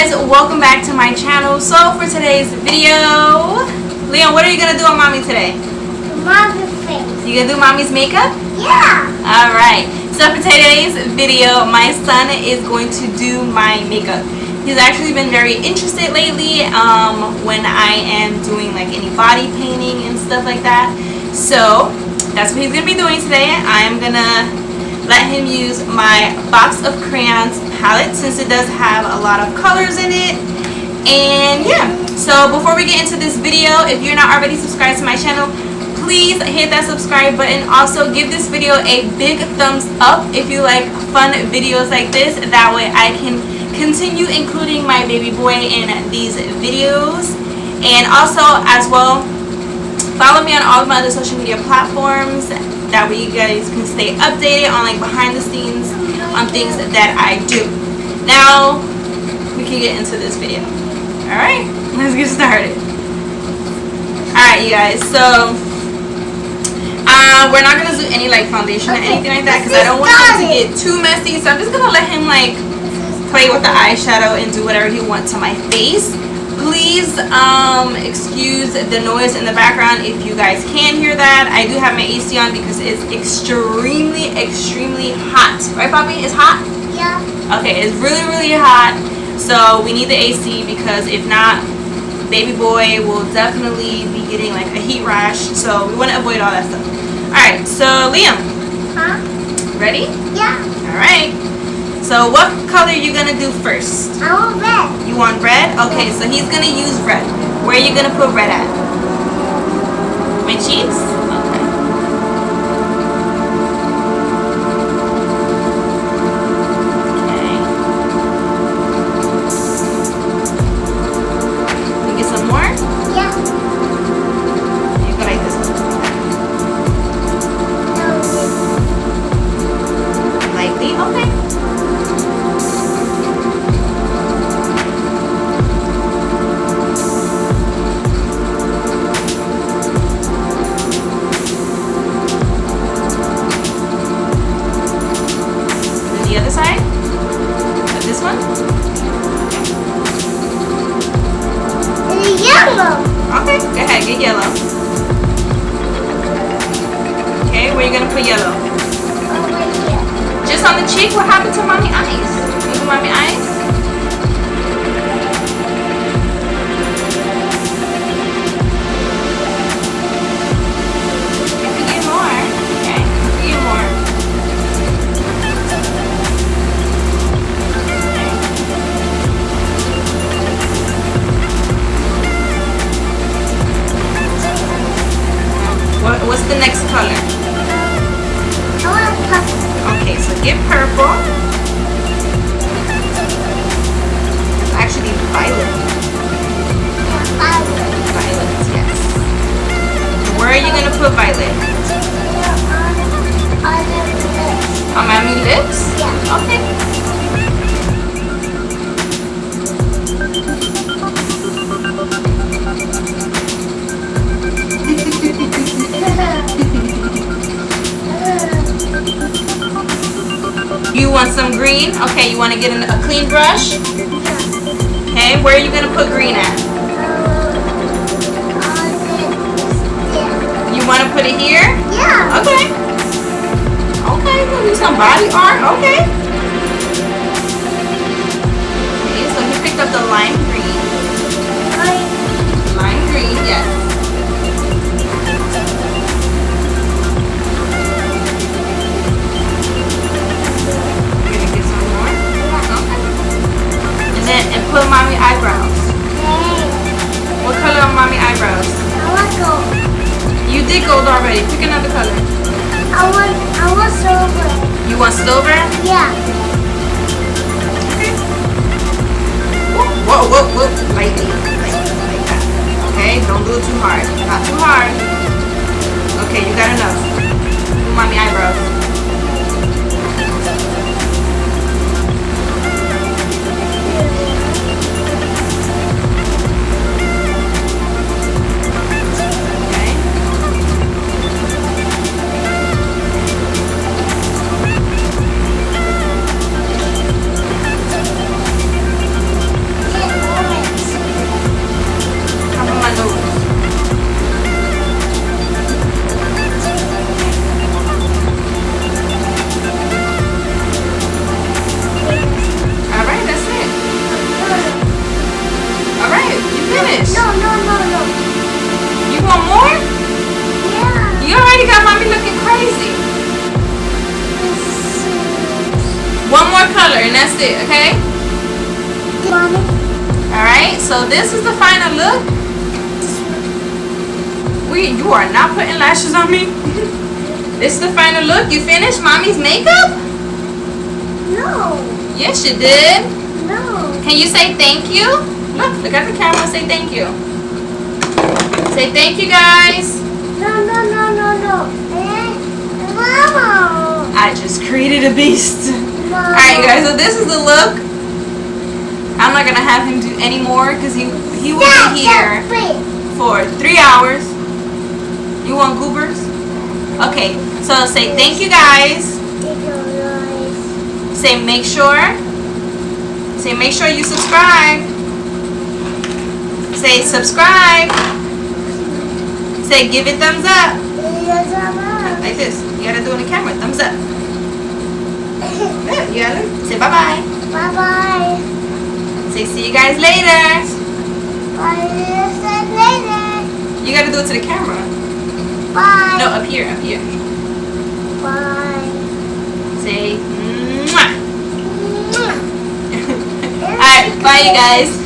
guys, welcome back to my channel. So for today's video, Leon, what are you gonna do on mommy today? Mommy's face. You gonna do mommy's makeup? Yeah. Alright, so for today's video, my son is going to do my makeup. He's actually been very interested lately when I am doing like any body painting and stuff like that. So that's what he's gonna be doing today. I'm gonna let him use my box of crayons palette since it does have a lot of colors in it. And yeah, so before we get into this video, if you're not already subscribed to my channel, please hit that subscribe button. Also give this video a big thumbs up if you like fun videos like this. That way I can continue including my baby boy in these videos. And also as well, follow me on all of my other social media platforms. That way you guys can stay updated on like behind the scenes on things that I do. Now we can get into this video. Alright, let's get started. Alright you guys, so we're not gonna do any like foundation or anything like that because I don't want it to get too messy. So I'm just gonna let him like play with the eyeshadow and do whatever he wants on my face. Please excuse the noise in the background if you guys can hear that. I do have my AC on because it's extremely hot. Right, Poppy? It's hot? Yeah. Okay, it's really hot. So we need the AC because if not, baby boy will definitely be getting like a heat rash. So we want to avoid all that stuff. Alright, so Liam. Huh? Ready? Yeah. Alright. So what color are you going to do first? I want red. You want red? Okay, so he's going to use red. Where are you going to put red at? My cheeks? Okay. Okay. You get some more? Yeah. You go like this. No. Lightly? Okay. The other side of this one. It's yellow. Okay, go ahead, get yellow. Okay, where are you gonna put yellow? Over here. Just on the cheek. What happened to mommy eyes? You do mommy eyes? You can get more. Okay, you can get more. What's the next color? I want purple. Okay, so get purple. It's actually violet. Violet, yes. Where are you gonna put violet? On the lips. On mommy lips? Yeah. Okay. You want some green? Okay, you want to get a clean brush? Okay, where are you going to put green at? You want to put it here? Yeah. Okay. Okay, we'll do some body art. Okay. Okay, so he picked up the lime green. Lime green, yes. And put mommy eyebrows. What color are mommy eyebrows? I want gold. You did gold already. Pick another color. I want silver. You want silver? Yeah. Okay. Whoa. Lightly. Like that. Okay, don't do it too hard. Not too hard. Okay, you got enough. Do mommy eyebrows. color and that's it, okay? Mommy. Alright, so this is the final look. You are not putting lashes on me. This is the final look. You finished mommy's makeup? No. Yes, you did. No. Can you say thank you? Look at the camera. Say thank you. Say thank you, guys. No. Mama. I just created a beast. Mama. Alright, guys. So this is the look. I'm not gonna have him do any more because he will be here for 3 hours. You want goobers? Okay. So say thank you, guys. Say make sure you subscribe. Say subscribe. Say give it thumbs up. Like this. You gotta do it on the camera. Thumbs up. Yeah, you gotta say bye bye. Bye bye. Say see you guys later. Bye. Later. You gotta do it to the camera. Bye. No, up here. Bye. Say mwah. Alright, bye you guys.